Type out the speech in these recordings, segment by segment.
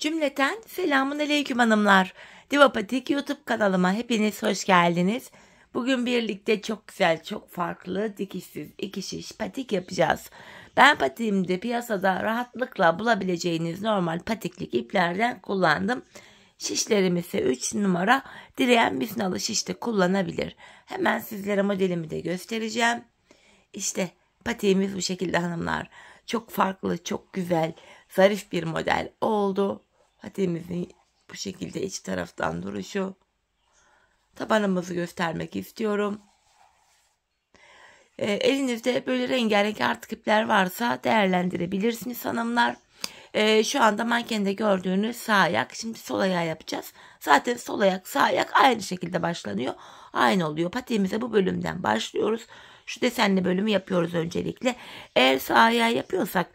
Cümleten selamun aleyküm hanımlar. Diva Patik YouTube kanalıma hepiniz hoş geldiniz. Bugün birlikte çok güzel, çok farklı dikişsiz iki şiş patik yapacağız. Ben patiğimde piyasada rahatlıkla bulabileceğiniz normal patiklik iplerden kullandım. Şişlerim ise 3 numara direyen misinalı şişte kullanabilir. Hemen sizlere modelimi de göstereceğim. İşte patiğimiz bu şekilde hanımlar. Çok farklı, çok güzel, zarif bir model oldu. Patiğimizin bu şekilde iç taraftan duruşu. Tabanımızı göstermek istiyorum. Elinizde böyle rengarenk artık ipler varsa değerlendirebilirsiniz hanımlar. Şu anda mankende gördüğünüz sağ ayak. Şimdi sol ayağı yapacağız. Zaten sol ayak sağ ayak aynı şekilde başlanıyor. Aynı oluyor. Patiğimize bu bölümden başlıyoruz. Şu desenli bölümü yapıyoruz öncelikle. Eğer sağ ayağı yapıyorsak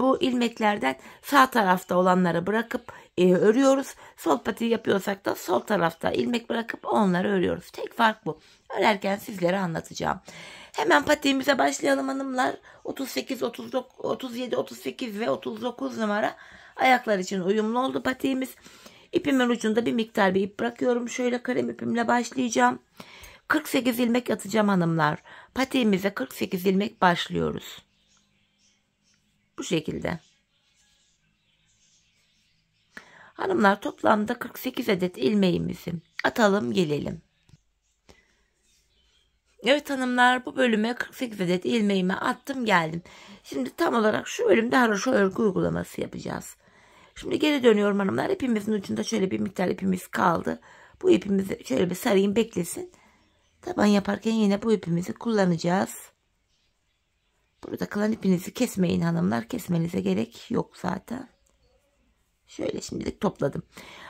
bu ilmeklerden sağ tarafta olanları bırakıp örüyoruz. Sol patiği yapıyorsak da sol tarafta ilmek bırakıp onları örüyoruz. Tek fark bu. Örerken sizlere anlatacağım. Hemen patiğimize başlayalım hanımlar. 38, 39, 37, 38 ve 39 numara ayaklar için uyumlu oldu patiğimiz. İpimin ucunda bir miktar bir ip bırakıyorum. Şöyle kalem ipimle başlayacağım. 48 ilmek atacağım hanımlar. Patiğimize 48 ilmek başlıyoruz. Bu şekilde. Hanımlar toplamda 48 adet ilmeğimizi atalım gelelim. Evet hanımlar, bu bölüme 48 adet ilmeğimi attım geldim. Şimdi tam olarak şu bölümde haroşa örgü uygulaması yapacağız. Şimdi geri dönüyorum hanımlar. İpimizin ucunda şöyle bir miktar ipimiz kaldı. Bu ipimizi şöyle bir sarayım beklesin. Taban yaparken yine bu ipimizi kullanacağız. Burada kalan ipinizi kesmeyin hanımlar. Kesmenize gerek yok zaten. Şöyle şimdilik topladım.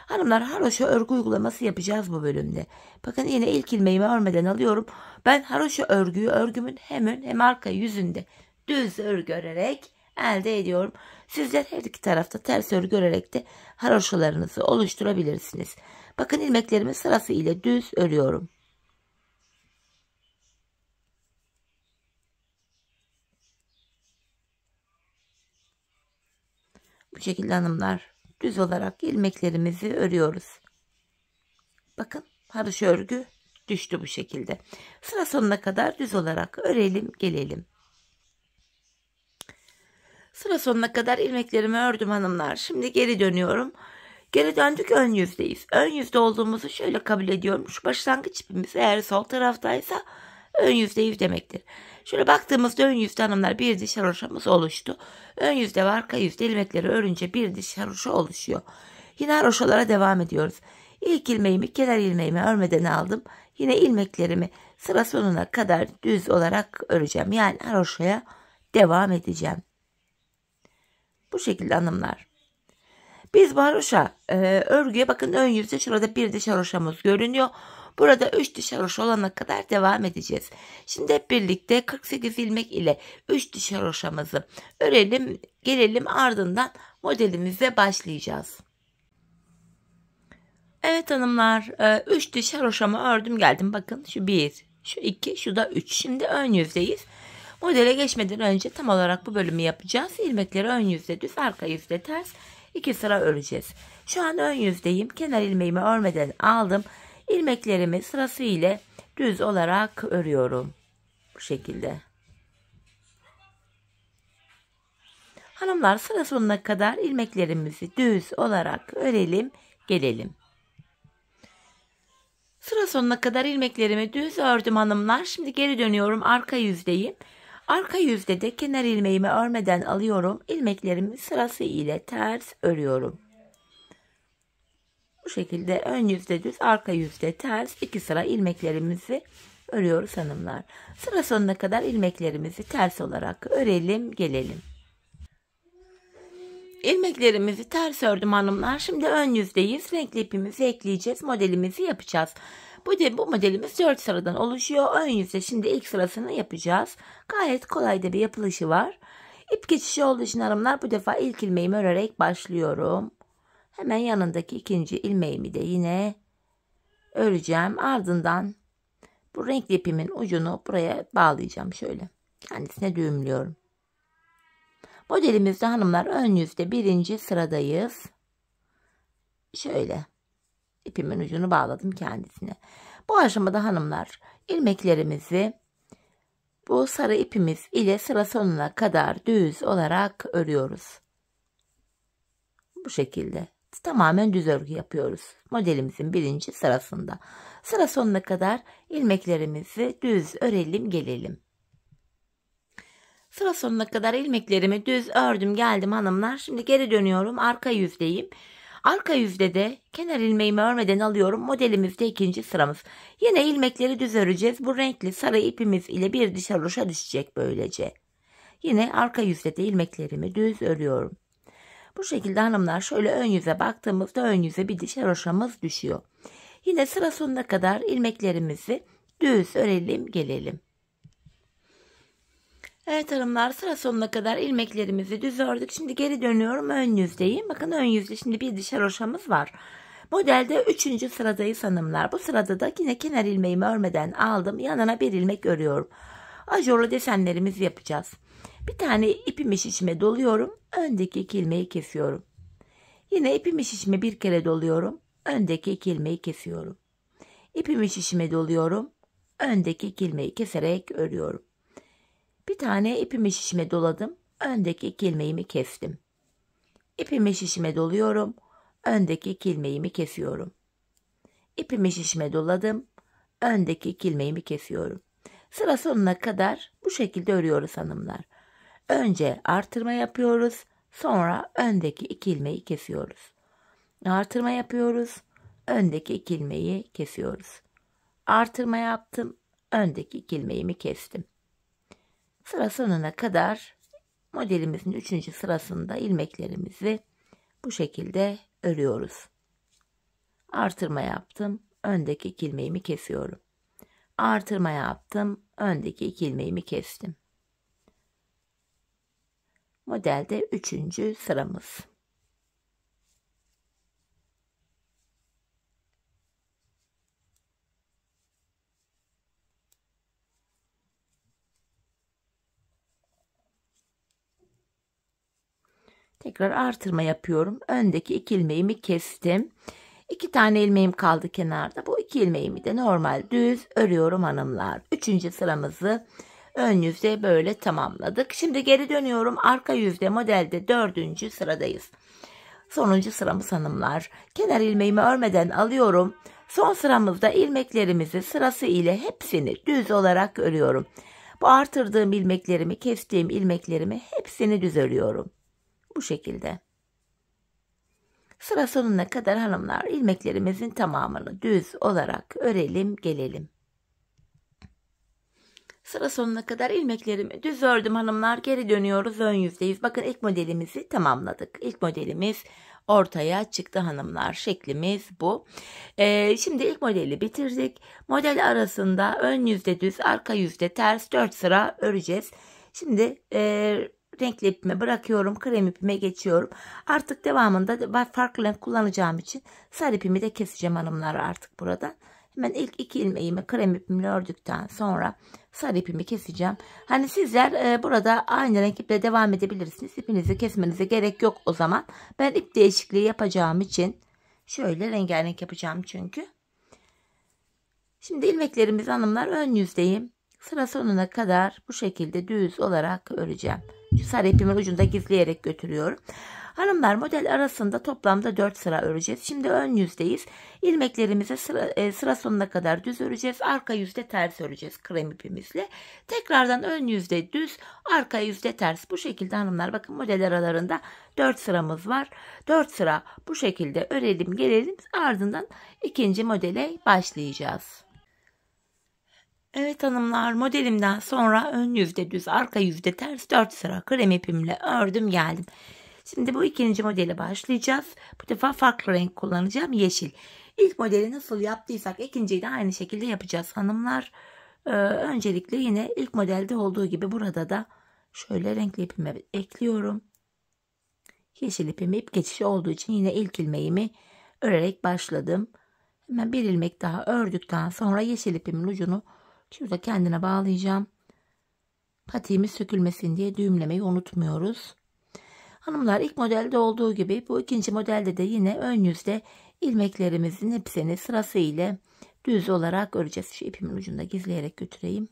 Hanımlar haroşa örgü uygulaması yapacağız bu bölümde. Bakın yine ilk ilmeğimi örmeden alıyorum. Ben haroşa örgüyü örgümün hem ön hem arka yüzünde düz örgü örerek elde ediyorum. Sizler her iki tarafta ters örgü örerek de haroşalarınızı oluşturabilirsiniz. Bakın ilmeklerimi sırası ile düz örüyorum. Bu şekilde hanımlar düz olarak ilmeklerimizi örüyoruz. Bakın haroşa örgü düştü bu şekilde. Sıra sonuna kadar düz olarak örelim gelelim. Sıra sonuna kadar ilmeklerimi ördüm hanımlar. Şimdi geri dönüyorum. Geri döndük, ön yüzdeyiz. Ön yüzde olduğumuzu şöyle kabul ediyorum. Şu başlangıç ipimiz eğer sol taraftaysa ön yüzdeyiz demektir. Şöyle baktığımızda ön yüzde hanımlar bir diş haroşamız oluştu. Ön yüzde ve arka yüzde ilmekleri örünce bir diş haroşa oluşuyor. Yine haroşalara devam ediyoruz. İlk ilmeğimi kenar ilmeğimi örmeden aldım. Yine ilmeklerimi sıra sonuna kadar düz olarak öreceğim. Yani haroşaya devam edeceğim. Bu şekilde hanımlar. Biz bu haroşa örgüye bakın, ön yüzde şurada bir diş haroşamız görünüyor. Burada 3 diş haroşa olana kadar devam edeceğiz. Şimdi hep birlikte 48 ilmek ile 3 diş haroşamızı örelim gelelim, ardından modelimize başlayacağız. Evet hanımlar, 3 diş haroşamı ördüm geldim. Bakın şu 1, şu 2, şu da 3. Şimdi ön yüzdeyiz. Modele geçmeden önce tam olarak bu bölümü yapacağız. İlmekleri ön yüzde düz, arka yüzde ters 2 sıra öreceğiz. Şu an ön yüzdeyim. Kenar ilmeğimi örmeden aldım. İlmeklerimi sırası ile düz olarak örüyorum. Bu şekilde. Hanımlar, sıra sonuna kadar ilmeklerimizi düz olarak örelim gelelim. Sıra sonuna kadar ilmeklerimi düz ördüm hanımlar. Şimdi geri dönüyorum, arka yüzdeyim. Arka yüzde de kenar ilmeğimi örmeden alıyorum. İlmeklerimi sırası ile ters örüyorum. Bu şekilde ön yüzde düz, arka yüzde ters 2 sıra ilmeklerimizi örüyoruz hanımlar. Sıra sonuna kadar ilmeklerimizi ters olarak örelim gelelim. İlmeklerimizi ters ördüm hanımlar. Şimdi ön yüzdeyiz. Renkli ipimizi ekleyeceğiz. Modelimizi yapacağız. Bu modelimiz 4 sıradan oluşuyor. Ön yüzde şimdi ilk sırasını yapacağız. Gayet kolay da bir yapılışı var. İp geçişi olduğu için hanımlar bu defa ilk ilmeğimi örerek başlıyorum. Hemen yanındaki ikinci ilmeğimi de yine öreceğim. Ardından bu renkli ipimin ucunu buraya bağlayacağım şöyle. Kendisine düğümlüyorum. Modelimizde hanımlar ön yüzde birinci sıradayız. şöyle ipimin ucunu bağladım kendisine. Bu aşamada hanımlar ilmeklerimizi bu sarı ipimiz ile sıra sonuna kadar düz olarak örüyoruz. Bu şekilde tamamen düz örgü yapıyoruz. Modelimizin birinci sırasında. Sıra sonuna kadar ilmeklerimizi düz örelim gelelim. Sıra sonuna kadar ilmeklerimi düz ördüm geldim hanımlar. Şimdi geri dönüyorum. Arka yüzdeyim. Arka yüzde de kenar ilmeğimi örmeden alıyorum. Modelimizde ikinci sıramız. Yine ilmekleri düz öreceğiz. Bu renkli sarı ipimiz ile bir diş haroşa düşecek böylece. Yine arka yüzde de ilmeklerimi düz örüyorum. Bu şekilde hanımlar şöyle ön yüze baktığımızda ön yüze bir diş haroşamız düşüyor. Yine sıra sonuna kadar ilmeklerimizi düz örelim gelelim. Evet hanımlar sıra sonuna kadar ilmeklerimizi düz ördük. Şimdi geri dönüyorum ön yüzdeyim. Bakın ön yüzde şimdi bir diş haroşamız var. Modelde 3. sıradayız hanımlar. Bu sırada da yine kenar ilmeğimi örmeden aldım. Yanına bir ilmek örüyorum. Ajurlu desenlerimizi yapacağız. Bir tane ipimi şişime doluyorum. Öndeki 2 ilmeği kesiyorum. Yine ipimi şişime bir kere doluyorum. Öndeki 2 ilmeği kesiyorum. İpimi şişime doluyorum. Öndeki 2 ilmeği keserek örüyorum. Bir tane ipimi şişime doladım. Öndeki 2 ilmeğimi kestim. İpimi şişime doluyorum. Öndeki 2 ilmeğimi kesiyorum. İpimi şişime doladım. Öndeki 2 ilmeğimi kesiyorum. Sıra sonuna kadar bu şekilde örüyoruz hanımlar. Önce artırma yapıyoruz. Sonra öndeki 2 ilmeği kesiyoruz. Artırma yapıyoruz. Öndeki 2 ilmeği kesiyoruz. Artırma yaptım. Öndeki 2 ilmeğimi kestim. Sıra sonuna kadar modelimizin 3. sırasında ilmeklerimizi bu şekilde örüyoruz. Artırma yaptım. Öndeki 2 ilmeğimi kesiyorum. Artırma yaptım. Öndeki 2 ilmeğimi kestim. Modelde 3. sıramız. Tekrar artırma yapıyorum. Öndeki 2 ilmeğimi kestim. 2 tane ilmeğim kaldı kenarda. Bu 2 ilmeğimi de normal düz örüyorum hanımlar. 3. sıramızı ön yüzde böyle tamamladık. Şimdi geri dönüyorum. Arka yüzde modelde 4. sıradayız. Sonuncu sıramız hanımlar. Kenar ilmeğimi örmeden alıyorum. Son sıramızda ilmeklerimizi sırası ile hepsini düz olarak örüyorum. Bu artırdığım ilmeklerimi, kestiğim ilmeklerimi hepsini düz örüyorum. Bu şekilde. Sıra sonuna kadar hanımlar ilmeklerimizin tamamını düz olarak örelim gelelim. Sıra sonuna kadar ilmeklerimi düz ördüm hanımlar. Geri dönüyoruz ön yüzdeyiz. Bakın ilk modelimizi tamamladık. İlk modelimiz ortaya çıktı hanımlar. Şeklimiz bu. Şimdi ilk modeli bitirdik. Model arasında ön yüzde düz, arka yüzde ters 4 sıra öreceğiz. Şimdi renkli ipimi bırakıyorum. Krem ipime geçiyorum. Artık devamında farklı renk kullanacağım için sarı ipimi de keseceğim hanımlar artık burada. Hemen ilk 2 ilmeğimi krem ipimle ördükten sonra sarı ipimi keseceğim. Hani sizler burada aynı renk iple devam edebilirsiniz. İpinizi kesmenize gerek yok o zaman. Ben ip değişikliği yapacağım için şöyle rengarenk yapacağım çünkü. Şimdi ilmeklerimiz hanımlar ön yüzdeyim. Sıra sonuna kadar bu şekilde düz olarak öreceğim. Şu sarı ipimin ucunda gizleyerek götürüyorum. Hanımlar model arasında toplamda 4 sıra öreceğiz. Şimdi ön yüzdeyiz. İlmeklerimizi sıra sonuna kadar düz öreceğiz. Arka yüzde ters öreceğiz krem ipimizle. Tekrardan ön yüzde düz, arka yüzde ters. Bu şekilde hanımlar bakın model aralarında 4 sıramız var. 4 sıra bu şekilde örelim gelelim. Ardından ikinci modele başlayacağız. Evet hanımlar modelimden sonra ön yüzde düz arka yüzde ters 4 sıra krem ipimle ördüm geldim. Şimdi bu ikinci modele başlayacağız. Bu defa farklı renk kullanacağım yeşil. İlk modeli nasıl yaptıysak ikinciyi de aynı şekilde yapacağız hanımlar. Öncelikle yine ilk modelde olduğu gibi burada da şöyle renkli ipimi ekliyorum. Yeşil ipimi ip geçişi olduğu için yine ilk ilmeğimi örerek başladım. Hemen bir ilmek daha ördükten sonra yeşil ipimin ucunu şurada kendine bağlayacağım. Patiğimiz sökülmesin diye düğümlemeyi unutmuyoruz. Hanımlar ilk modelde olduğu gibi bu ikinci modelde de yine ön yüzde ilmeklerimizin hepsini sırasıyla düz olarak öreceğiz. Şu ipimin ucunda gizleyerek götüreyim.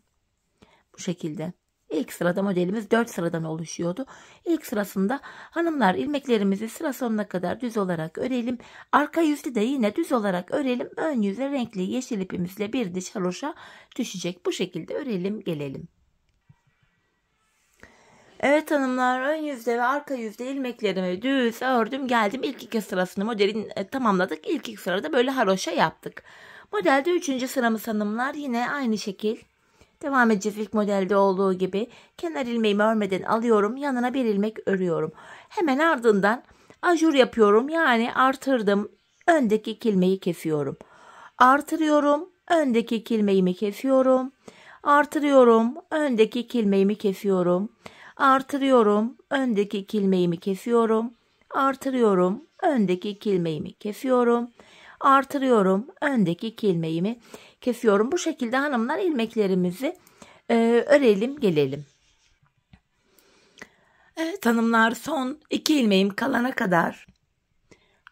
Bu şekilde. İlk sırada modelimiz 4 sıradan oluşuyordu. İlk sırasında hanımlar ilmeklerimizi sıra sonuna kadar düz olarak örelim. Arka yüzde de yine düz olarak örelim. Ön yüze renkli yeşil ipimizle bir diş haroşa düşecek. Bu şekilde örelim gelelim. Evet hanımlar, ön yüzde ve arka yüzde ilmeklerimi düz ördüm geldim. İlk iki sırasını modelin tamamladık. İlk iki sırada böyle haroşa yaptık. Modelde 3. sıramız hanımlar, yine aynı şekil devam edeceğiz. İlk modelde olduğu gibi kenar ilmeğimi örmeden alıyorum. Yanına bir ilmek örüyorum. Hemen ardından ajur yapıyorum. Yani artırdım. Öndeki iki ilmeği kesiyorum. Artırıyorum. Öndeki iki ilmeğimi kesiyorum. Artırıyorum. Öndeki iki ilmeğimi kesiyorum. Artırıyorum. Öndeki iki ilmeğimi kesiyorum. Artırıyorum. Öndeki iki ilmeğimi kesiyorum. Artırıyorum. Öndeki iki ilmeğimi kesiyorum. Bu şekilde hanımlar ilmeklerimizi örelim gelelim. Evet hanımlar, son iki ilmeğim kalana kadar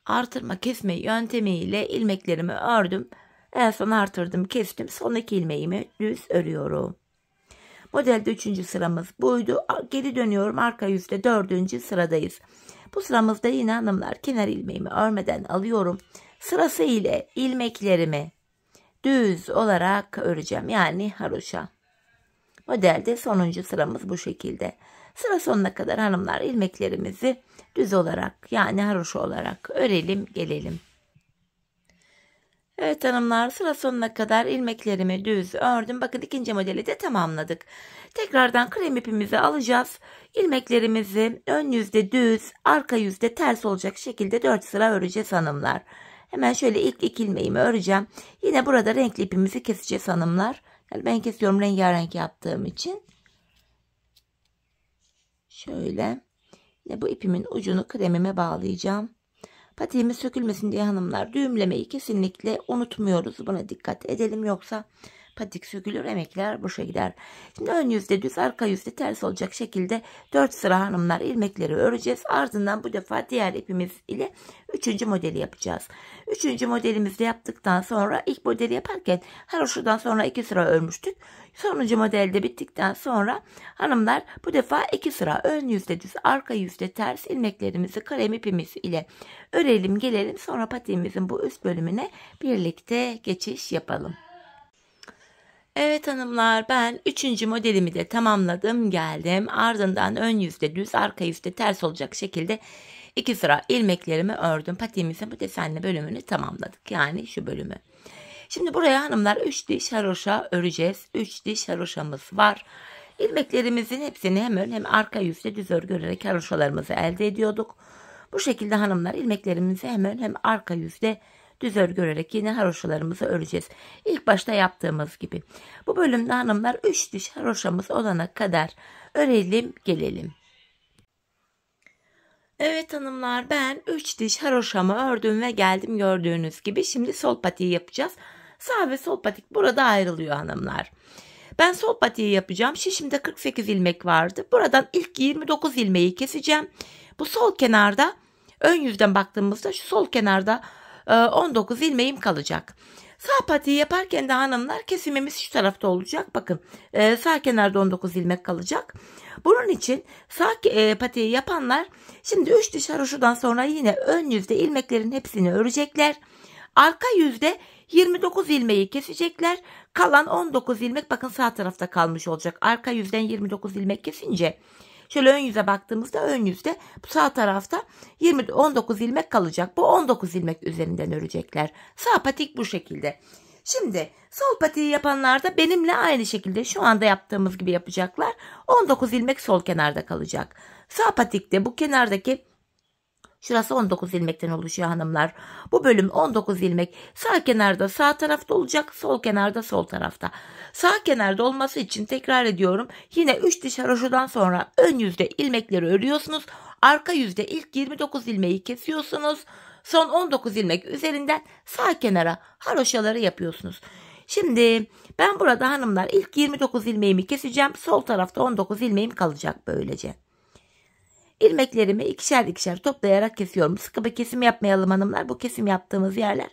artırma kesme yöntemiyle ilmeklerimi ördüm. En son artırdım, kestim. Son iki ilmeğimi düz örüyorum. Modelde 3. sıramız buydu. Geri dönüyorum. Arka yüzde 4. sıradayız. Bu sıramızda yine hanımlar kenar ilmeğimi örmeden alıyorum. Sırasıyla ilmeklerimi düz olarak öreceğim. Yani haroşa. Modelde sonuncu sıramız bu şekilde. Sıra sonuna kadar hanımlar ilmeklerimizi düz olarak yani haroşa olarak örelim gelelim. Evet hanımlar, sıra sonuna kadar ilmeklerimi düz ördüm. Bakın ikinci modeli de tamamladık. Tekrardan krem ipimizi alacağız. İlmeklerimizi ön yüzde düz, arka yüzde ters olacak şekilde 4 sıra öreceğiz hanımlar. Hemen şöyle ilk iki ilmeğimi öreceğim. Yine burada renkli ipimizi keseceğiz hanımlar. Yani ben kesiyorum rengarenk yaptığım için. Şöyle. Yine bu ipimin ucunu kremime bağlayacağım. Patiğimiz sökülmesin diye hanımlar düğümlemeyi kesinlikle unutmuyoruz. Buna dikkat edelim, yoksa patik sökülür, emekler boşa gider. Şimdi ön yüzde düz, arka yüzde ters olacak şekilde 4 sıra hanımlar ilmekleri öreceğiz. Ardından bu defa diğer ipimiz ile 3. modeli yapacağız. 3. modelimizi yaptıktan sonra ilk modeli yaparken haroşadan sonra 2 sıra örmüştük. Sonuncu modelde bittikten sonra hanımlar bu defa 2 sıra ön yüzde düz, arka yüzde ters ilmeklerimizi krem ipimiz ile örelim gelelim. Sonra patiğimizin bu üst bölümüne birlikte geçiş yapalım. Evet hanımlar, ben 3. modelimi de tamamladım geldim. Ardından ön yüzde düz, arka yüzde ters olacak şekilde 2 sıra ilmeklerimi ördüm. Patiğimizin bu desenli bölümünü tamamladık. Yani şu bölümü. Şimdi buraya hanımlar 3 diş haroşa öreceğiz. 3 diş haroşamız var. İlmeklerimizin hepsini hem ön hem arka yüzde düz örgü örerek haroşalarımızı elde ediyorduk. Bu şekilde hanımlar ilmeklerimizi hem ön hem arka yüzde düz örgü örerek yine haroşalarımızı öreceğiz. İlk başta yaptığımız gibi. Bu bölümde hanımlar 3 diş haroşamız olana kadar örelim gelelim. Evet hanımlar, ben 3 diş haroşamı ördüm ve geldim gördüğünüz gibi. Şimdi sol patiği yapacağız. Sağ ve sol patik burada ayrılıyor hanımlar. Ben sol patiği yapacağım. Şişimde 48 ilmek vardı. Buradan ilk 29 ilmeği keseceğim. Bu sol kenarda, ön yüzden baktığımızda şu sol kenarda 19 ilmeğim kalacak. Sağ patiği yaparken de hanımlar kesimimiz şu tarafta olacak. Bakın sağ kenarda 19 ilmek kalacak. Bunun için sağ patiği yapanlar şimdi 3 diş haroşadan sonra yine ön yüzde ilmeklerin hepsini örecekler. Arka yüzde 29 ilmeği kesecekler. Kalan 19 ilmek bakın sağ tarafta kalmış olacak. Arka yüzden 29 ilmek kesince şöyle ön yüze baktığımızda ön yüzde bu sağ tarafta 19 ilmek kalacak. Bu 19 ilmek üzerinden örecekler. Sağ patik bu şekilde. Şimdi sol patiği yapanlar da benimle aynı şekilde şu anda yaptığımız gibi yapacaklar. 19 ilmek sol kenarda kalacak. Sağ patikte bu kenardaki şurası 19 ilmekten oluşuyor hanımlar. Bu bölüm 19 ilmek. Sağ kenarda sağ tarafta olacak. Sol kenarda sol tarafta. Sağ kenarda olması için tekrar ediyorum. Yine 3 diş haroşadan sonra ön yüzde ilmekleri örüyorsunuz. Arka yüzde ilk 29 ilmeği kesiyorsunuz. Son 19 ilmek üzerinden sağ kenara haroşaları yapıyorsunuz. Şimdi ben burada hanımlar ilk 29 ilmeğimi keseceğim. Sol tarafta 19 ilmeğim kalacak böylece. İlmeklerimi ikişer ikişer toplayarak kesiyorum. Sıkı bir kesim yapmayalım hanımlar. Bu kesim yaptığımız yerler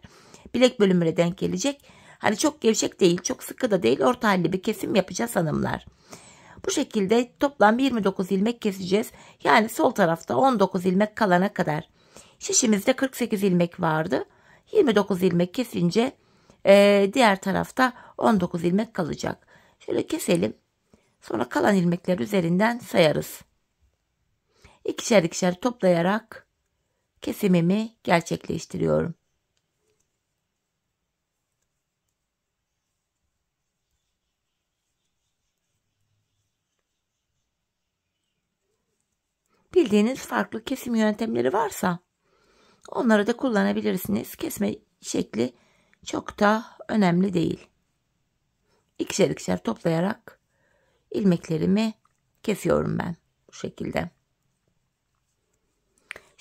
bilek bölümüne denk gelecek. Hani çok gevşek değil, çok sıkı da değil, orta halli bir kesim yapacağız hanımlar. Bu şekilde toplam 29 ilmek keseceğiz. Yani sol tarafta 19 ilmek kalana kadar. Şişimizde 48 ilmek vardı. 29 ilmek kesince diğer tarafta 19 ilmek kalacak. Şöyle keselim. Sonra kalan ilmekler üzerinden sayarız. İkişer ikişer toplayarak kesimimi gerçekleştiriyorum. Bildiğiniz farklı kesim yöntemleri varsa onları da kullanabilirsiniz. Kesme şekli çok da önemli değil. İkişer ikişer toplayarak ilmeklerimi kesiyorum ben bu şekilde.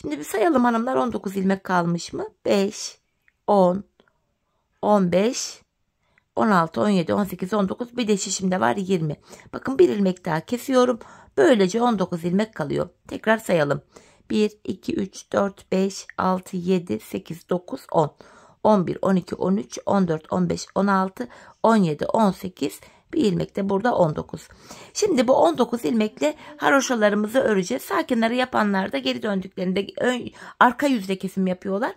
Şimdi bir sayalım hanımlar, 19 ilmek kalmış mı? 5, 10, 15, 16, 17, 18, 19, bir de şişimde var 20. Bakın bir ilmek daha kesiyorum. Böylece 19 ilmek kalıyor. Tekrar sayalım. 1, 2, 3, 4, 5, 6, 7, 8, 9, 10. 11, 12, 13, 14, 15, 16, 17, 18, bir ilmek de burada 19. Şimdi bu 19 ilmekle haroşalarımızı öreceğiz. Sağ kenarı yapanlar da geri döndüklerinde arka yüzde kesim yapıyorlar.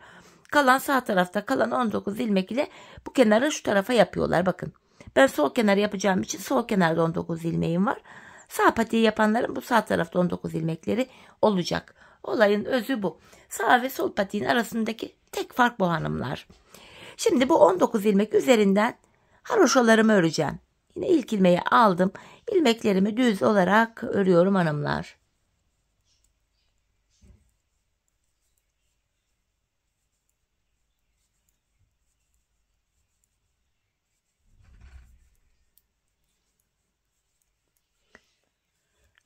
Kalan sağ tarafta kalan 19 ilmek ile bu kenarı şu tarafa yapıyorlar. Bakın ben sol kenarı yapacağım için sol kenarda 19 ilmeğim var. Sağ patiği yapanların bu sağ tarafta 19 ilmekleri olacak. Olayın özü bu. Sağ ve sol patiğin arasındaki tek fark bu hanımlar. Şimdi bu 19 ilmek üzerinden haroşalarımı öreceğim. Yine ilk ilmeği aldım. İlmeklerimi düz olarak örüyorum hanımlar.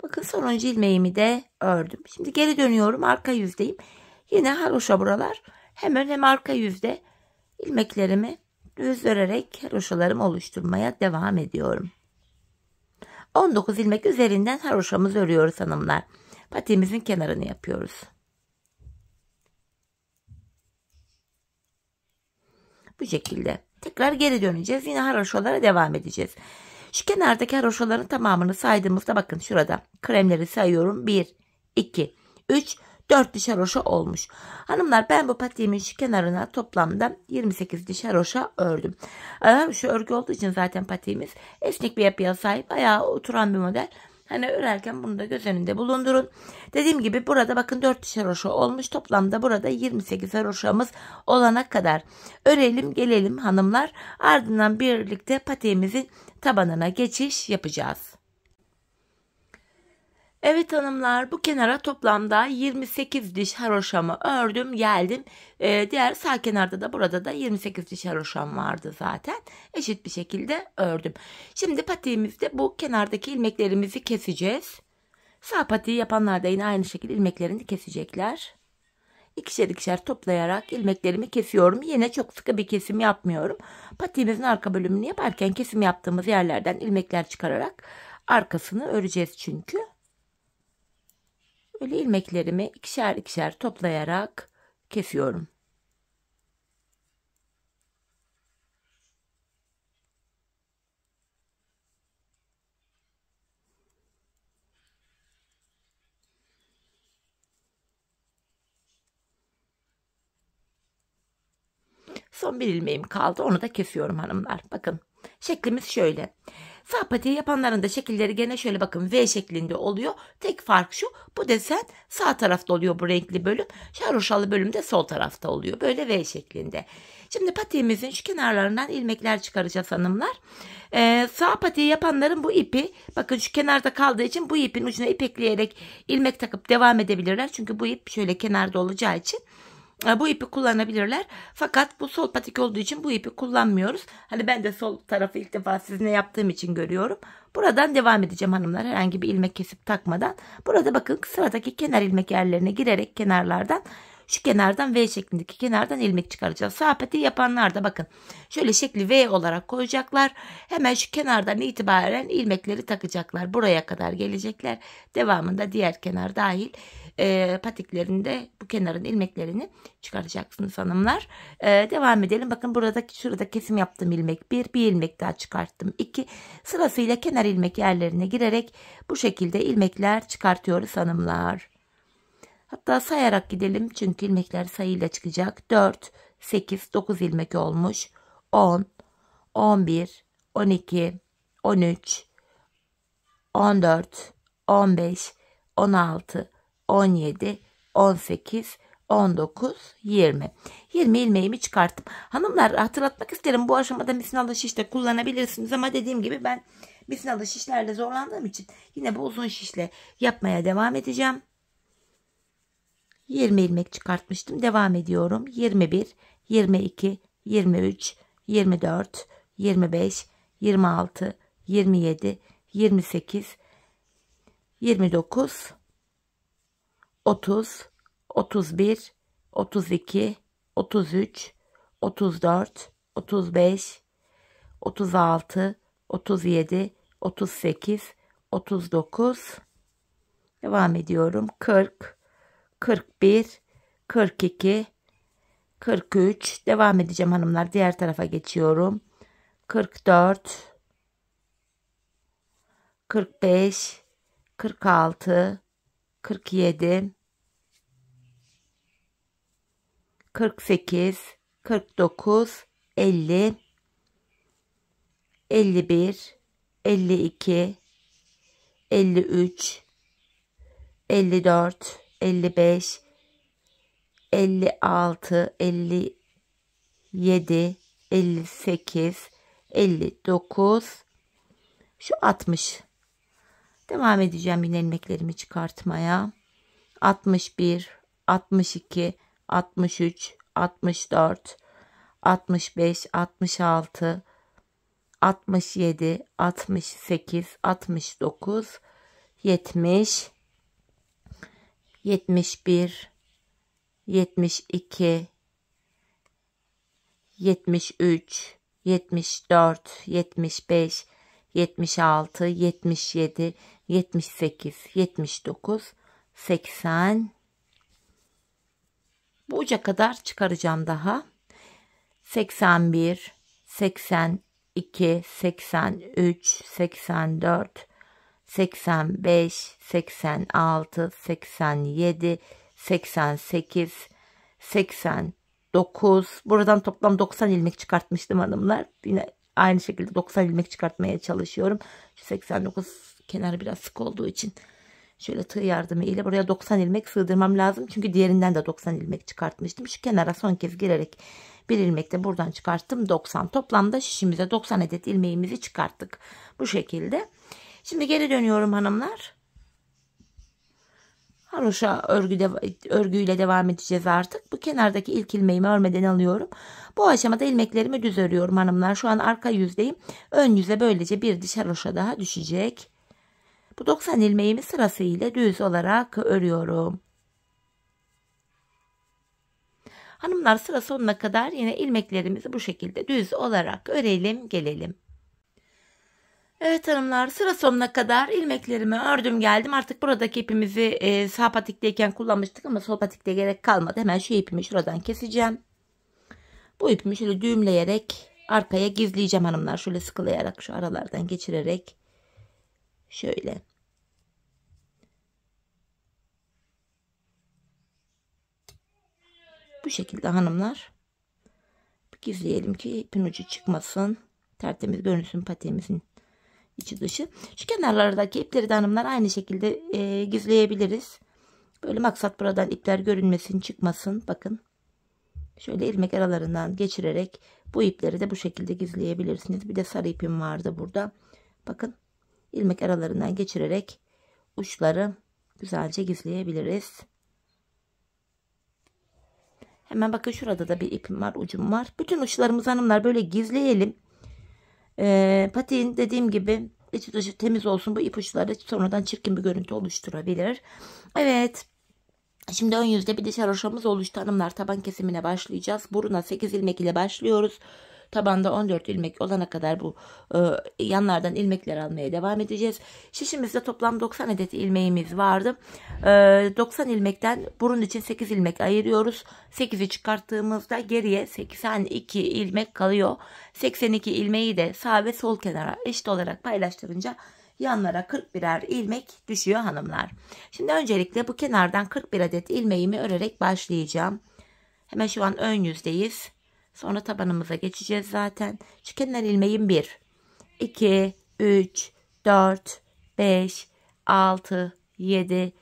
Bakın sonuncu ilmeğimi de ördüm. Şimdi geri dönüyorum, arka yüzdeyim. Yine haroşa buralar. Hem arka yüzde ilmeklerimi düz örerek haroşalarımı oluşturmaya devam ediyorum. 19 ilmek üzerinden haroşamızı örüyoruz hanımlar. Patiğimizin kenarını yapıyoruz. Bu şekilde. Tekrar geri döneceğiz. Yine haroşalara devam edeceğiz. Şu kenardaki haroşaların tamamını saydığımızda bakın şurada kremleri sayıyorum. 1, 2, 3, 4 diş haroşa olmuş. Hanımlar ben bu patiğimin şu kenarına toplamda 28 diş haroşa ördüm. Şu örgü olduğu için zaten patiğimiz esnek bir yapıya sahip, ayağa oturan bir model. Hani örerken bunu da göz önünde bulundurun. Dediğim gibi burada bakın 4 diş haroşa olmuş. Toplamda burada 28 haroşamız olana kadar örelim gelelim hanımlar. Ardından birlikte patiğimizin tabanına geçiş yapacağız. Evet hanımlar, bu kenara toplamda 28 diş haroşamı ördüm geldim. Diğer sağ kenarda da burada da 28 diş haroşam vardı zaten. Eşit bir şekilde ördüm. Şimdi patiğimizde bu kenardaki ilmeklerimizi keseceğiz. Sağ patiği yapanlar da yine aynı şekilde ilmeklerini kesecekler. İkişer ikişer toplayarak ilmeklerimi kesiyorum. Yine çok sıkı bir kesim yapmıyorum. Patiğimizin arka bölümünü yaparken kesim yaptığımız yerlerden ilmekler çıkararak arkasını öreceğiz çünkü. Böyle ilmeklerimi ikişer ikişer toplayarak kesiyorum. Son bir ilmeğim kaldı. Onu da kesiyorum hanımlar. Bakın şeklimiz şöyle. Sağ patiği yapanların da şekilleri gene şöyle bakın V şeklinde oluyor. Tek fark şu, bu desen sağ tarafta oluyor bu renkli bölüm. Haroşalı bölüm de sol tarafta oluyor. Böyle V şeklinde. Şimdi patiğimizin şu kenarlarından ilmekler çıkaracağız hanımlar. Sağ patiği yapanların bu ipi bakın şu kenarda kaldığı için bu ipin ucuna ip ekleyerek ilmek takıp devam edebilirler. Çünkü bu ip şöyle kenarda olacağı için bu ipi kullanabilirler. Fakat bu sol patik olduğu için bu ipi kullanmıyoruz. Hani ben de sol tarafı ilk defa sizinle yaptığım için görüyorum. Buradan devam edeceğim hanımlar. Herhangi bir ilmek kesip takmadan. Burada bakın sıradaki kenar ilmek yerlerine girerek kenarlardan Şu kenardan V şeklindeki kenardan ilmek çıkaracağız. Sağ patiği yapanlar da bakın şöyle şekli V olarak koyacaklar. Hemen şu kenardan itibaren ilmekleri takacaklar. Buraya kadar gelecekler. Devamında diğer kenar dahil patiklerinde bu kenarın ilmeklerini çıkaracaksınız hanımlar. Devam edelim. Bakın şurada kesim yaptığım ilmek bir ilmek daha çıkarttım 2. Sırasıyla kenar ilmek yerlerine girerek bu şekilde ilmekler çıkartıyoruz hanımlar. Hatta sayarak gidelim çünkü ilmekler sayıyla çıkacak. 4, 8, 9 ilmek olmuş. 10, 11, 12, 13, 14, 15, 16, 17, 18, 19, 20. 20 ilmeğimi çıkarttım. Hanımlar hatırlatmak isterim, bu aşamada misinalı şiş de kullanabilirsiniz ama dediğim gibi ben misinalı şişlerle zorlandığım için yine bu uzun şişle yapmaya devam edeceğim. 20 ilmek çıkartmıştım. Devam ediyorum. 21, 22, 23, 24, 25, 26, 27, 28, 29, 30, 31, 32, 33, 34, 35, 36, 37, 38, 39. Devam ediyorum. 40, 41, 42, 43. Devam edeceğim hanımlar. Diğer tarafa geçiyorum. 44, 45, 46, 47, 48, 49, 50, 51, 52, 53, 54, 55, 56, 57, 58, 59, şu 60. Devam edeceğim yine ilmeklerimi çıkartmaya. 61, 62, 63, 64, 65, 66, 67, 68, 69, 70, 71, 72, 73, 74, 75, 76, 77, 78, 79, 80. Bu uca kadar çıkaracağım daha. 81, 82, 83, 84, 85, 86, 87, 88, 89. Buradan toplam 90 ilmek çıkartmıştım hanımlar. Yine aynı şekilde 90 ilmek çıkartmaya çalışıyorum. Şu 89 kenarı biraz sık olduğu için şöyle tığ yardımı ile buraya 90 ilmek sığdırmam lazım. Çünkü diğerinden de 90 ilmek çıkartmıştım. Şu kenara son kez girerek bir ilmek de buradan çıkarttım. 90. Toplamda şişimize 90 adet ilmeğimizi çıkarttık. Bu şekilde. Şimdi geri dönüyorum hanımlar. Haroşa örgüyle devam edeceğiz artık. Bu kenardaki ilk ilmeğimi örmeden alıyorum. Bu aşamada ilmeklerimi düz örüyorum hanımlar. Şu an arka yüzdeyim. Ön yüze böylece bir diş haroşa daha düşecek. Bu 90 ilmeğimi sırasıyla düz olarak örüyorum. Hanımlar sıra sonuna kadar yine ilmeklerimizi bu şekilde düz olarak örelim gelelim. Evet hanımlar, sıra sonuna kadar ilmeklerimi ördüm geldim. Artık buradaki ipimizi sağ patikteyken kullanmıştık ama sol patikte gerek kalmadı. Hemen şu ipimi şuradan keseceğim. Bu ipimi şöyle düğümleyerek arkaya gizleyeceğim hanımlar. Şöyle sıkılayarak şu aralardan geçirerek şöyle. Bu şekilde hanımlar. Gizleyelim ki ipin ucu çıkmasın. Tertemiz görünsün patiğimizin içi dışı. Şu kenarlardaki ipleri de hanımlar aynı şekilde gizleyebiliriz. Böyle maksat buradan ipler görünmesin, çıkmasın. Bakın. Şöyle ilmek aralarından geçirerek bu ipleri de bu şekilde gizleyebilirsiniz. Bir de sarı ipim vardı burada. Bakın. İlmek aralarından geçirerek uçları güzelce gizleyebiliriz. Hemen bakın şurada da bir ipim var, ucum var. Bütün uçlarımızı hanımlar böyle gizleyelim. Patiğin dediğim gibi içi dışı temiz olsun. Bu ipuçları sonradan çirkin bir görüntü oluşturabilir. Evet. Şimdi ön yüzde bir diş haroşamız oluştu hanımlar. Taban kesimine başlayacağız. Buruna 8 ilmek ile başlıyoruz. Tabanda 14 ilmek olana kadar bu yanlardan ilmekler almaya devam edeceğiz. Şişimizde toplam 90 adet ilmeğimiz vardı. 90 ilmekten burun için 8 ilmek ayırıyoruz. 8'i çıkarttığımızda geriye 82 ilmek kalıyor. 82 ilmeği de sağ ve sol kenara eşit olarak paylaştırınca yanlara 41'er ilmek düşüyor hanımlar. Şimdi öncelikle bu kenardan 41 adet ilmeğimi örerek başlayacağım. Hemen şu an ön yüzdeyiz. Sonra tabanımıza geçeceğiz zaten. Şu kenar ilmeğim 1, 2, 3, 4, 5, 6, 7,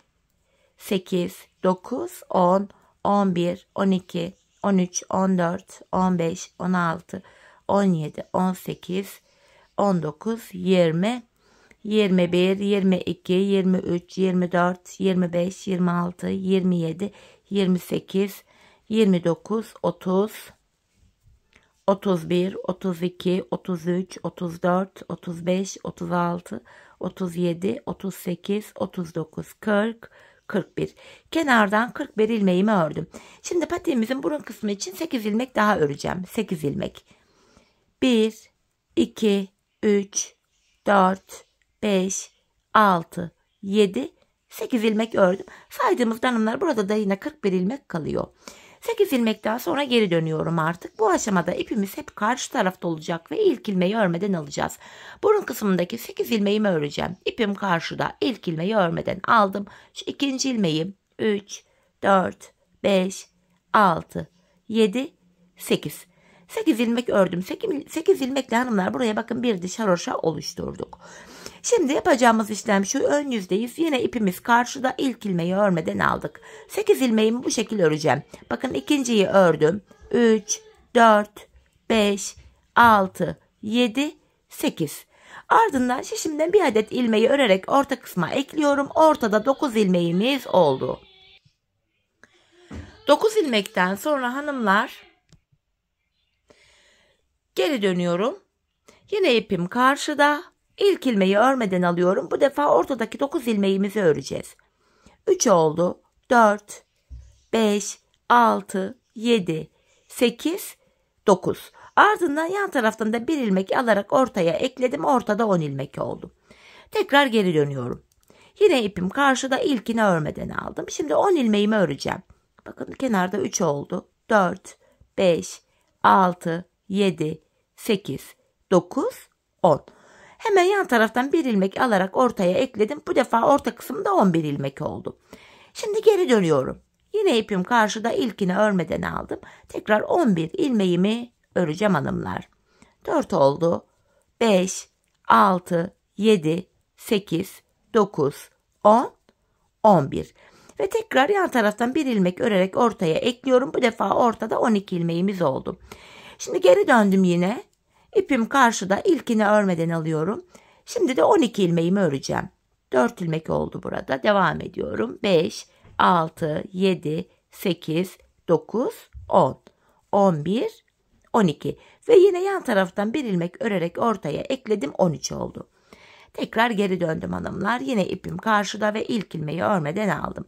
8, 9, 10, 11, 12, 13, 14, 15, 16, 17, 18, 19, 20, 21, 22, 23, 24, 25, 26, 27, 28, 29, 30, 31, 32, 33, 34, 35, 36, 37, 38, 39, 40, 41. Kenardan 41 ilmeğimi ördüm. Şimdi patiğimizin burun kısmı için 8 ilmek daha öreceğim. 8 ilmek. 1, 2, 3, 4, 5, 6, 7, 8 ilmek ördüm. Saydığımız hanımlar burada da yine 41 ilmek kalıyor. 8 ilmekten sonra geri dönüyorum artık. Bu aşamada ipimiz hep karşı tarafta olacak ve ilk ilmeği örmeden alacağız. Burun kısmındaki 8 ilmeğimi öreceğim. İpim karşıda, ilk ilmeği örmeden aldım. Şu ikinci ilmeğim 3, 4, 5, 6, 7, 8. 8 ilmek ördüm. 8 ilmekle hanımlar buraya bakın bir diş haroşa oluşturduk. Şimdi yapacağımız işlem şu, ön yüzdeyiz. Yine ipimiz karşıda, ilk ilmeği örmeden aldık. 8 ilmeğimi bu şekilde öreceğim. Bakın ikinciyi ördüm. 3, 4, 5, 6, 7, 8. Ardından şişimden bir adet ilmeği örerek orta kısma ekliyorum. Ortada 9 ilmeğimiz oldu. 9 ilmekten sonra hanımlar geri dönüyorum. Yine ipim karşıda. İlk ilmeği örmeden alıyorum. Bu defa ortadaki 9 ilmeğimizi öreceğiz. 3 oldu. 4, 5, 6, 7, 8, 9. Ardından yan taraftan da bir ilmek alarak ortaya ekledim. Ortada 10 ilmek oldu. Tekrar geri dönüyorum. Yine ipim karşıda, ilkini örmeden aldım. Şimdi 10 ilmeğimi öreceğim. Bakın kenarda 3 oldu. 4, 5, 6, 7, 8, 9, 10. Hemen yan taraftan bir ilmek alarak ortaya ekledim. Bu defa orta kısımda 11 ilmek oldu. Şimdi geri dönüyorum. Yine ipim karşıda, ilkini örmeden aldım. Tekrar 11 ilmeğimi öreceğim hanımlar. 4 oldu. 5, 6, 7, 8, 9, 10, 11. Ve tekrar yan taraftan bir ilmek örerek ortaya ekliyorum. Bu defa ortada 12 ilmeğimiz oldu. Şimdi geri döndüm yine. İpim karşıda, ilkini örmeden alıyorum. Şimdi de 12 ilmeğimi öreceğim. 4 ilmek oldu burada. Devam ediyorum. 5, 6, 7, 8, 9, 10, 11, 12. Ve yine yan taraftan bir ilmek örerek ortaya ekledim. 13 oldu. Tekrar geri döndüm hanımlar. Yine ipim karşıda ve ilk ilmeği örmeden aldım.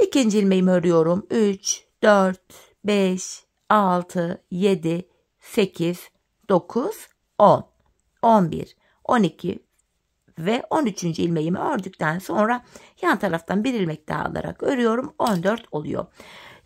İkinci ilmeğimi örüyorum. 3, 4, 5, 6, 7, 8, 9, 10, 11, 12 ve 13. ilmeğimi ördükten sonra yan taraftan bir ilmek daha alarak örüyorum. 14 oluyor.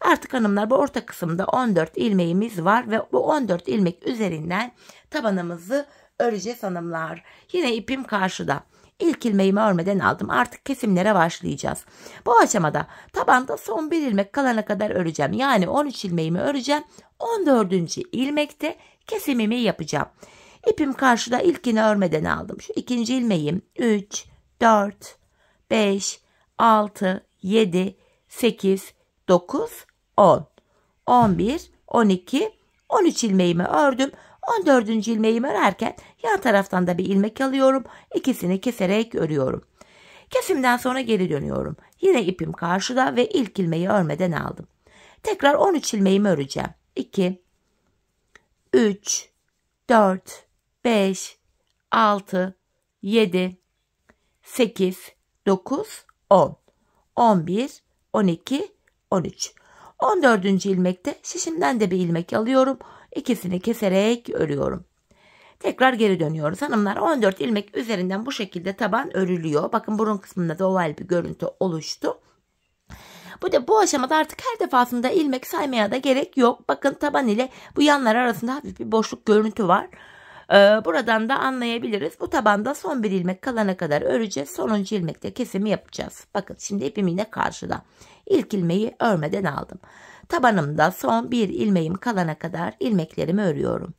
Artık hanımlar bu orta kısımda 14 ilmeğimiz var ve bu 14 ilmek üzerinden tabanımızı öreceğiz hanımlar. Yine ipim karşıda. İlk ilmeğimi örmeden aldım. Artık kesimlere başlayacağız. Bu aşamada tabanda son bir ilmek kalana kadar öreceğim. Yani 13 ilmeğimi öreceğim. 14. ilmekte kesimimi yapacağım. İpim karşıda, ilkini örmeden aldım. Şu ikinci ilmeğim 3, 4, 5, 6, 7, 8, 9, 10, 11, 12, 13 ilmeğimi ördüm. 14. ilmeğimi örerken yan taraftan da bir ilmek alıyorum. İkisini keserek örüyorum. Kesimden sonra geri dönüyorum. Yine ipim karşıda ve ilk ilmeği örmeden aldım. Tekrar 13 ilmeğimi öreceğim. 2, 3, 4, 5, 6, 7, 8, 9, 10, 11, 12, 13. 14. ilmekte şişimden de bir ilmek alıyorum. İkisini keserek örüyorum. Tekrar geri dönüyoruz hanımlar. 14 ilmek üzerinden bu şekilde taban örülüyor. Bakın burun kısmında da oval bir görüntü oluştu. Bu aşamada artık her defasında ilmek saymaya da gerek yok. Bakın taban ile bu yanlar arasında hafif bir boşluk görüntü var. Buradan da anlayabiliriz. Bu tabanda son bir ilmek kalana kadar öreceğiz. Sonuncu ilmekte kesimi yapacağız. Bakın şimdi ipim yine karşıda. İlk ilmeği örmeden aldım. Tabanımda son bir ilmeğim kalana kadar ilmeklerimi örüyorum.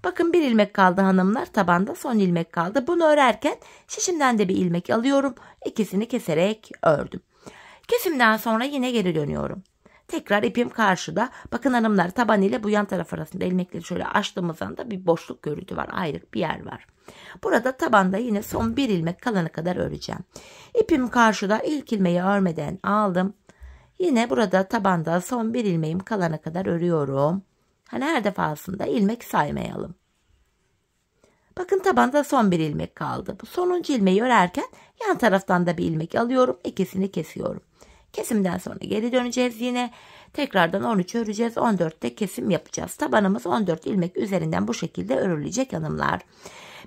Bakın bir ilmek kaldı hanımlar. Tabanda son ilmek kaldı. Bunu örerken şişimden de bir ilmek alıyorum. İkisini keserek ördüm. Kesimden sonra yine geri dönüyorum. Tekrar ipim karşıda. Bakın hanımlar taban ile bu yan taraf arasında ilmekleri şöyle açtığımız anda bir boşluk görüntü var. Ayrık bir yer var. Burada tabanda yine son bir ilmek kalana kadar öreceğim. İpim karşıda, ilk ilmeği örmeden aldım. Yine burada tabanda son bir ilmeğim kalana kadar örüyorum. Hani her defasında ilmek saymayalım. Bakın tabanda son bir ilmek kaldı. Bu sonuncu ilmeği örerken yan taraftan da bir ilmek alıyorum. İkisini kesiyorum. Kesimden sonra geri döneceğiz yine. Tekrardan 13 öreceğiz. 14'te kesim yapacağız. Tabanımız 14 ilmek üzerinden bu şekilde örülecek hanımlar.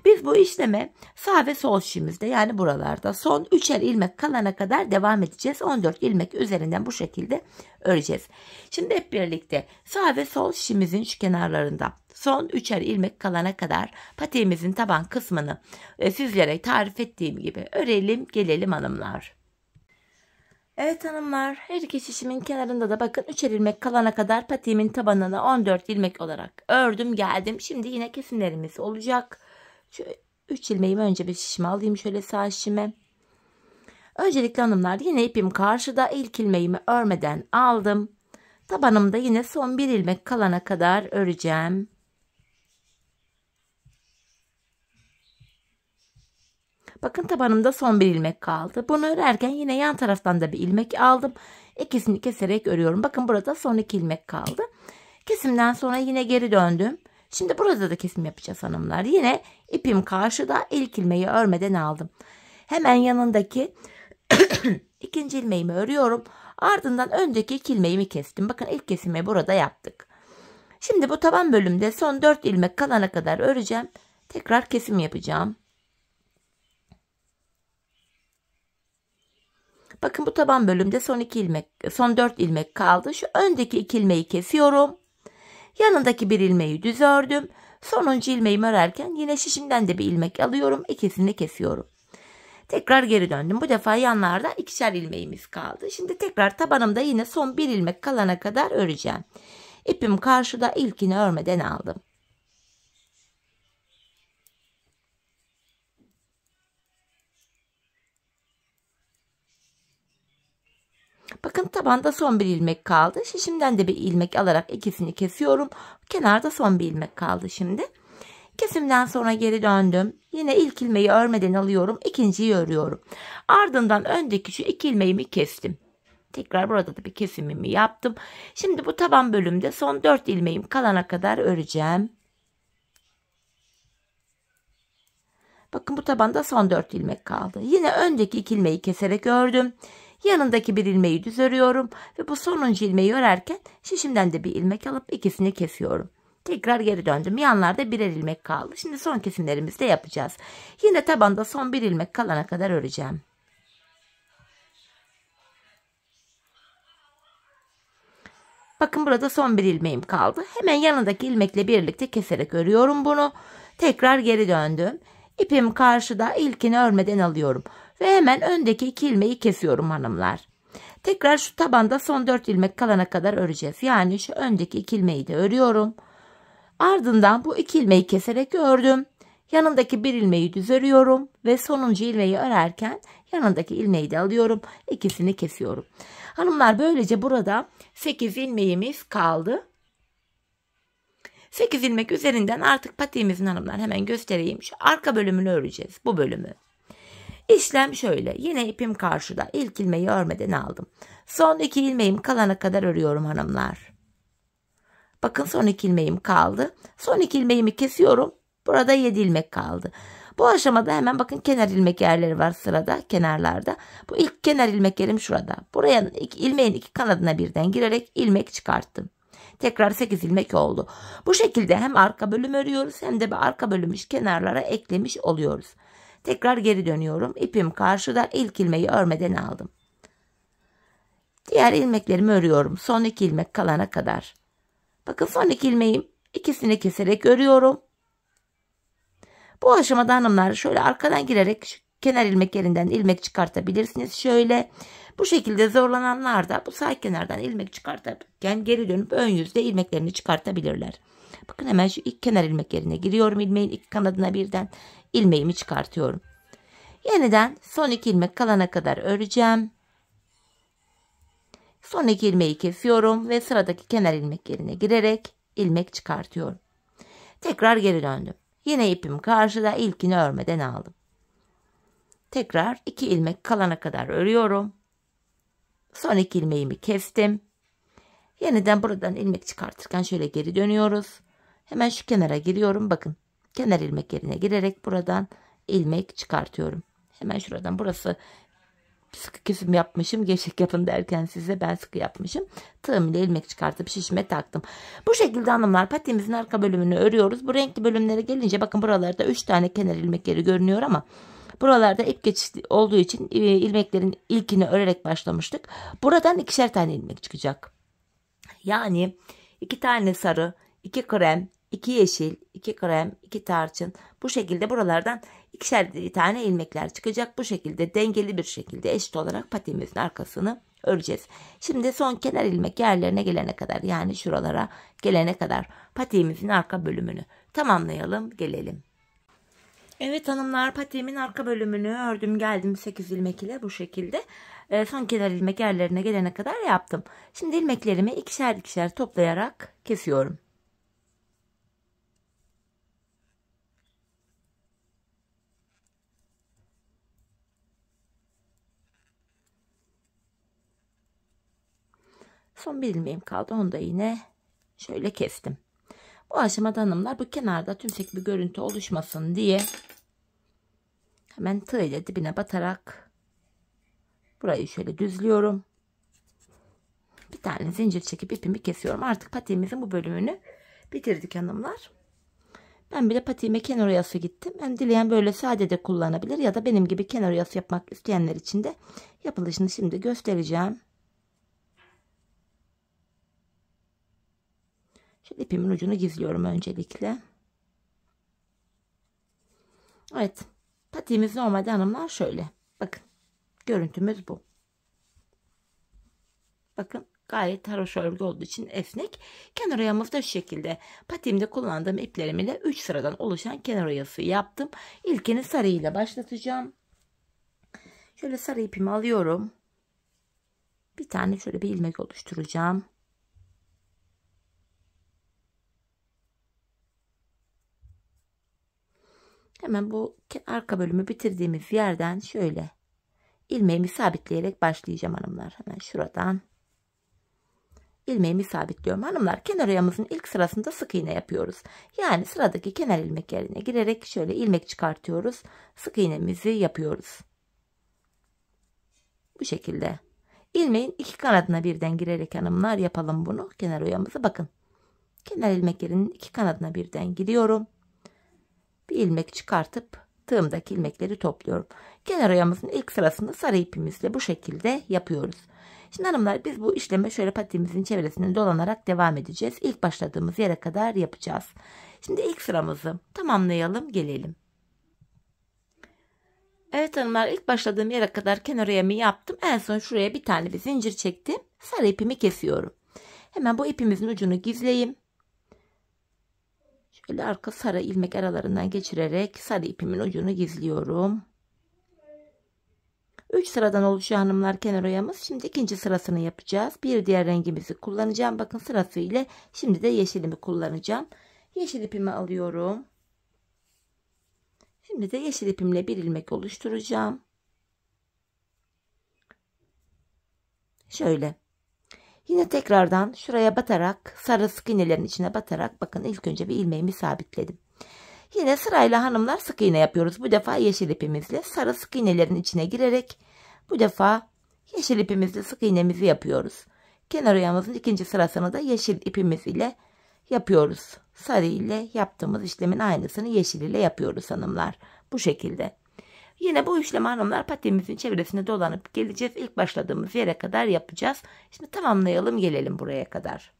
Biz bu işleme sağ ve sol şişimizde yani buralarda son 3'er ilmek kalana kadar devam edeceğiz. 14 ilmek üzerinden bu şekilde öreceğiz. Şimdi hep birlikte sağ ve sol şişimizin şu kenarlarında son 3'er ilmek kalana kadar patiğimizin taban kısmını sizlere tarif ettiğim gibi örelim gelelim hanımlar. Evet hanımlar, her iki şişimin kenarında da bakın 3'er ilmek kalana kadar patiğimin tabanını 14 ilmek olarak ördüm geldim. Şimdi yine kesimlerimiz olacak. Şu 3 ilmeğimi önce bir şişime alayım şöyle sağ şişime. Öncelikle hanımlar yine ipim karşıda, ilk ilmeğimi örmeden aldım. Tabanımda yine son bir ilmek kalana kadar öreceğim. Bakın tabanımda son bir ilmek kaldı. Bunu örerken yine yan taraftan da bir ilmek aldım. İkisini keserek örüyorum. Bakın burada son 2 ilmek kaldı. Kesimden sonra yine geri döndüm. Şimdi burada da kesim yapacağız hanımlar. Yine ipim karşıda, ilk ilmeği örmeden aldım. Hemen yanındaki ikinci ilmeğimi örüyorum. Ardından öndeki 2 ilmeğimi kestim. Bakın ilk kesimi burada yaptık. Şimdi bu taban bölümde son 4 ilmek kalana kadar öreceğim. Tekrar kesim yapacağım. Bakın bu taban bölümde son 4 ilmek kaldı. Şu öndeki 2 ilmeği kesiyorum. Yanındaki bir ilmeği düz ördüm. Sonuncu ilmeğimi örerken yine şişimden de bir ilmek alıyorum. İkisini kesiyorum. Tekrar geri döndüm. Bu defa yanlarda 2'şer ilmeğimiz kaldı. Şimdi tekrar tabanımda yine son bir ilmek kalana kadar öreceğim. İpim karşıda, ilkini örmeden aldım. Bakın tabanda son bir ilmek kaldı. Şişimden de bir ilmek alarak ikisini kesiyorum. Kenarda son bir ilmek kaldı şimdi. Kesimden sonra geri döndüm. Yine ilk ilmeği örmeden alıyorum. İkinciyi örüyorum. Ardından öndeki şu 2 ilmeğimi kestim. Tekrar burada da bir kesimimi yaptım. Şimdi bu taban bölümde son 4 ilmeğim kalana kadar öreceğim. Bakın bu tabanda son 4 ilmek kaldı. Yine öndeki 2 ilmeği keserek ördüm. Yanındaki bir ilmeği düz örüyorum ve bu sonuncu ilmeği örerken şişimden de bir ilmek alıp ikisini kesiyorum. Tekrar geri döndüm. Yanlarda birer ilmek kaldı. Şimdi son kesimlerimizi de yapacağız. Yine tabanda son bir ilmek kalana kadar öreceğim. Bakın burada son bir ilmeğim kaldı. Hemen yanındaki ilmekle birlikte keserek örüyorum bunu. Tekrar geri döndüm. İpim karşıda, ilkini örmeden alıyorum. Ve hemen öndeki 2 ilmeği kesiyorum hanımlar. Tekrar şu tabanda son 4 ilmek kalana kadar öreceğiz. Yani şu öndeki 2 ilmeği de örüyorum. Ardından bu 2 ilmeği keserek ördüm. Yanındaki bir ilmeği düz örüyorum. Ve sonuncu ilmeği örerken yanındaki ilmeği de alıyorum. İkisini kesiyorum. Hanımlar böylece burada 8 ilmeğimiz kaldı. 8 ilmek üzerinden artık patiğimizin hanımlar hemen göstereyim. Şu arka bölümünü öreceğiz. Bu bölümü. İşlem şöyle. Yine ipim karşıda. İlk ilmeği örmeden aldım. Son 2 ilmeğim kalana kadar örüyorum hanımlar. Bakın son 2 ilmeğim kaldı. Son 2 ilmeğimi kesiyorum. Burada 7 ilmek kaldı. Bu aşamada hemen bakın kenar ilmek yerleri var sırada kenarlarda. Bu ilk kenar ilmek yerim şurada. Buraya ilmeğin iki kanadına birden girerek ilmek çıkarttım. Tekrar 8 ilmek oldu. Bu şekilde hem arka bölüm örüyoruz hem de bir arka bölümü kenarlara eklemiş oluyoruz. Tekrar geri dönüyorum. İpim karşıda, ilk ilmeği örmeden aldım. Diğer ilmeklerimi örüyorum. Son 2 ilmek kalana kadar. Bakın son 2 ilmeğim, ikisini keserek örüyorum. Bu aşamada hanımlar şöyle arkadan girerek şu kenar ilmek yerinden ilmek çıkartabilirsiniz. Şöyle bu şekilde zorlananlar da bu sağ kenardan ilmek çıkartırken geri dönüp ön yüzde ilmeklerini çıkartabilirler. Bakın hemen şu ilk kenar ilmek yerine giriyorum. İlmeğin iki kanadına birden ilmeğimi çıkartıyorum. Yeniden son 2 ilmek kalana kadar öreceğim. Son 2 ilmeği kesiyorum ve sıradaki kenar ilmek yerine girerek ilmek çıkartıyorum. Tekrar geri döndüm. Yine ipim karşıda, ilkini örmeden aldım. Tekrar 2 ilmek kalana kadar örüyorum. Son 2 ilmeğimi kestim. Yeniden buradan ilmek çıkartırken şöyle geri dönüyoruz. Hemen şu kenara giriyorum. Bakın kenar ilmek yerine girerek buradan ilmek çıkartıyorum. Hemen şuradan, burası sıkı kesim yapmışım. Gevşek yapın derken size ben sıkı yapmışım. Tığım ile ilmek çıkartıp şişime taktım. Bu şekilde hanımlar patiğimizin arka bölümünü örüyoruz. Bu renkli bölümlere gelince bakın buralarda 3 tane kenar ilmek yeri görünüyor ama buralarda ip geçişi olduğu için ilmeklerin ilkini örerek başlamıştık. Buradan 2'şer tane ilmek çıkacak. Yani 2 tane sarı, 2 krem, 2 yeşil, 2 krem, 2 tarçın. Bu şekilde buralardan 2'şer tane ilmekler çıkacak. Bu şekilde dengeli bir şekilde eşit olarak patiğimizin arkasını öreceğiz. Şimdi son kenar ilmek yerlerine gelene kadar, yani şuralara gelene kadar patiğimizin arka bölümünü tamamlayalım, gelelim. Evet hanımlar, patiğimin arka bölümünü ördüm geldim 8 ilmek ile bu şekilde. Son kenar ilmek yerlerine gelene kadar yaptım. Şimdi ilmeklerimi ikişer ikişer toplayarak kesiyorum. Son bir ilmeğim kaldı, onu da yine şöyle kestim. Bu aşamada hanımlar bu kenarda tümsek bir görüntü oluşmasın diye hemen tığ ile dibine batarak burayı şöyle düzlüyorum. Bir tane zincir çekip ipimi kesiyorum. Artık patiğimizin bu bölümünü bitirdik hanımlar. Ben bile patiğime kenar oyası gittim. Ben dileyen böyle sade de kullanabilir ya da benim gibi kenar oyası yapmak isteyenler için de yapılışını şimdi göstereceğim. Şimdi ipimin ucunu gizliyorum öncelikle. Evet. Patiğimiz normalde hanımlar şöyle. Bakın. Görüntümüz bu. Bakın. Gayet haroşa örgü olduğu için esnek. Kenar oyamız da şu şekilde. Patiğimde kullandığım iplerim ile 3 sıradan oluşan kenar oyası yaptım. İlkini sarı ile başlatacağım. Şöyle sarı ipimi alıyorum. Bir tane şöyle bir ilmek oluşturacağım. Hemen bu arka bölümü bitirdiğimiz yerden şöyle ilmeğimi sabitleyerek başlayacağım hanımlar. Hemen şuradan ilmeğimi sabitliyorum. Hanımlar, kenar oyamızın ilk sırasında sık iğne yapıyoruz. Yani sıradaki kenar ilmek yerine girerek şöyle ilmek çıkartıyoruz. Sık iğnemizi yapıyoruz. Bu şekilde. İlmeğin iki kanadına birden girerek hanımlar yapalım bunu. Kenar oyamızı bakın. Kenar ilmek yerinin iki kanadına birden giriyorum. Bir ilmek çıkartıp tığımdaki ilmekleri topluyorum. Kenar oyamızın ilk sırasında sarı ipimizle bu şekilde yapıyoruz. Şimdi hanımlar, biz bu işleme şöyle patiğimizin çevresini dolanarak devam edeceğiz. İlk başladığımız yere kadar yapacağız. Şimdi ilk sıramızı tamamlayalım, gelelim. Evet hanımlar, ilk başladığım yere kadar kenar oyamı yaptım. En son şuraya bir tane bir zincir çektim. Sarı ipimi kesiyorum. Hemen bu ipimizin ucunu gizleyeyim. Şöyle arka sarı ilmek aralarından geçirerek sarı ipimin ucunu gizliyorum. 3 sıradan oluşuyor hanımlar kenar oyamız. Şimdi ikinci sırasını yapacağız. Bir diğer rengimizi kullanacağım. Bakın sırası ile şimdi de yeşilimi kullanacağım. Yeşil ipimi alıyorum. Şimdi de yeşil ipimle bir ilmek oluşturacağım. Şöyle. Yine tekrardan şuraya batarak sarı sık iğnelerin içine batarak bakın ilk önce bir ilmeğimi sabitledim. Yine sırayla hanımlar sık iğne yapıyoruz. Bu defa yeşil ipimizle sarı sık iğnelerin içine girerek bu defa yeşil ipimizle sık iğnemizi yapıyoruz. Kenar oyamızın ikinci sırasını da yeşil ipimiz ile yapıyoruz. Sarı ile yaptığımız işlemin aynısını yeşil ile yapıyoruz hanımlar. Bu şekilde. Yine bu işlemi hanımlar patiğimizin çevresine dolanıp geleceğiz. İlk başladığımız yere kadar yapacağız. Şimdi tamamlayalım, gelelim buraya kadar.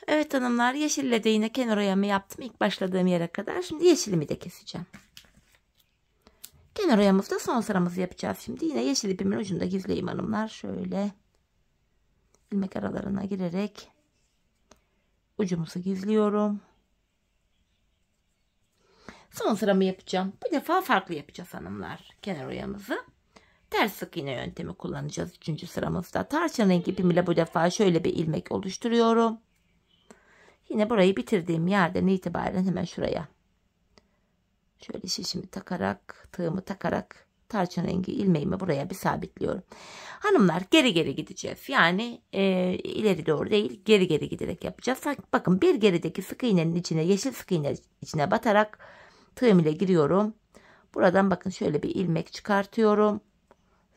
Evet hanımlar, yeşille de yine kenar oyamı yaptım ilk başladığım yere kadar. Şimdi yeşilimi de keseceğim. Kenar oyamızda son sıramızı yapacağız. Şimdi yine yeşil ipimin ucunda gizleyeyim hanımlar. Şöyle ilmek aralarına girerek ucumuzu gizliyorum. Son sıramı yapacağım. Bu defa farklı yapacağız hanımlar. Kenar oyamızı ters sık iğne yöntemi kullanacağız 3. sıramızda. Tarçın rengi ipimle bu defa şöyle bir ilmek oluşturuyorum. Yine burayı bitirdiğim yerden itibaren hemen şuraya şöyle şişimi takarak, tığımı takarak tarçın rengi ilmeğimi buraya bir sabitliyorum. Hanımlar geri geri gideceğiz. Yani ileri doğru değil, geri geri giderek yapacağız. Bakın bir gerideki sık iğnenin içine, yeşil sık iğne içine batarak tığım ile giriyorum. Buradan bakın şöyle bir ilmek çıkartıyorum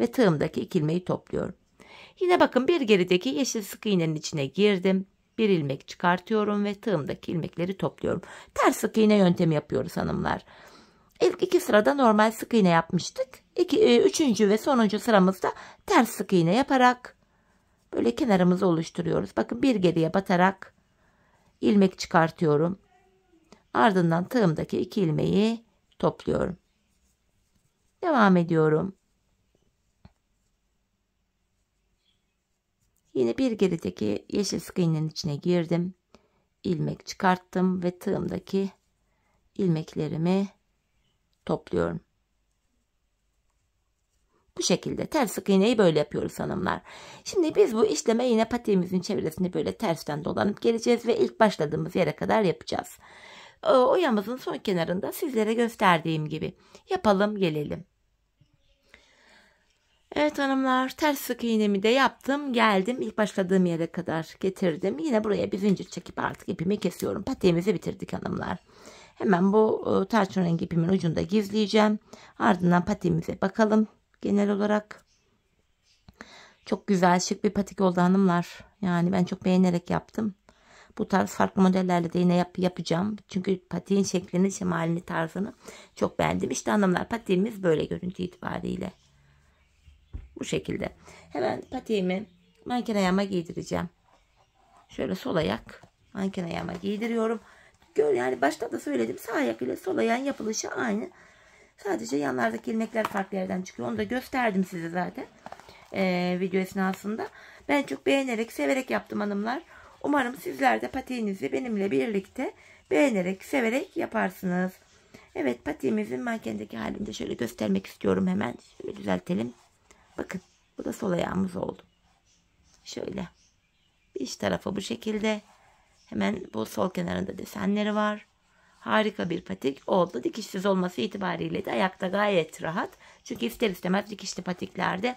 ve tığımdaki 2 ilmeği topluyorum. Yine bakın bir gerideki yeşil sık iğnenin içine girdim. Bir ilmek çıkartıyorum ve tığımdaki ilmekleri topluyorum. Ters sık iğne yöntemi yapıyoruz hanımlar. İlk 2 sırada normal sık iğne yapmıştık. 3. ve sonuncu sıramızda ters sık iğne yaparak böyle kenarımızı oluşturuyoruz. Bakın bir geriye batarak ilmek çıkartıyorum. Ardından tığımdaki 2 ilmeği topluyorum. Devam ediyorum. Yine bir gerideki yeşil sık iğnenin içine girdim. İlmek çıkarttım ve tığımdaki ilmeklerimi topluyorum. Bu şekilde ters sık iğneyi böyle yapıyoruz hanımlar. Şimdi biz bu işleme yine patiğimizin çevresini böyle tersten dolanıp geleceğiz ve ilk başladığımız yere kadar yapacağız. Oyamızın son kenarında sizlere gösterdiğim gibi yapalım, gelelim. Evet hanımlar, ters sık iğnemi de yaptım, geldim ilk başladığım yere kadar getirdim. Yine buraya bir zincir çekip artık ipimi kesiyorum. Patiğimizi bitirdik hanımlar. Hemen bu tarçın rengi ipimin ucunda gizleyeceğim. Ardından patiğimize bakalım. Genel olarak çok güzel, şık bir patik oldu hanımlar. Yani ben çok beğenerek yaptım. Bu tarz farklı modellerle de yine yapacağım. Çünkü patiğin şeklini, şemalini, tarzını çok beğendim. İşte hanımlar, patiğimiz böyle görüntü itibariyle. Bu şekilde. Hemen patiğimi manken ayağıma giydireceğim. Şöyle sol ayak manken ayağıma giydiriyorum. Yani başta da söyledim, sağ ayak ile sol ayağın yapılışı aynı. Sadece yanlardaki ilmekler farklı yerden çıkıyor. Onu da gösterdim size zaten video esnasında. Ben çok beğenerek, severek yaptım hanımlar. Umarım sizler de patiğinizi benimle birlikte beğenerek, severek yaparsınız. Evet, patiğimizin mankendeki halinde şöyle göstermek istiyorum hemen. Şöyle düzeltelim. Bakın, bu da sol ayağımız oldu. Şöyle. İç tarafı bu şekilde. Hemen bu sol kenarında desenleri var. Harika bir patik oldu. Dikişsiz olması itibariyle de ayakta gayet rahat. Çünkü ister istemez dikişli patiklerde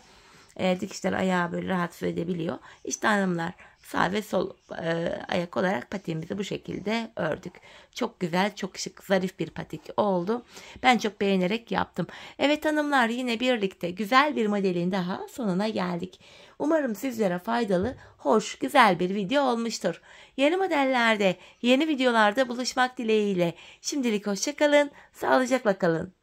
dikişler ayağı böyle rahatsız edebiliyor. İşte hanımlar, sağ ve sol ayak olarak patiğimizi bu şekilde ördük. Çok güzel, çok şık, zarif bir patik oldu. Ben çok beğenerek yaptım. Evet hanımlar, yine birlikte güzel bir modelin daha sonuna geldik. Umarım sizlere faydalı, hoş, güzel bir video olmuştur. Yeni modellerde, yeni videolarda buluşmak dileğiyle. Şimdilik hoşça kalın, sağlıcakla kalın.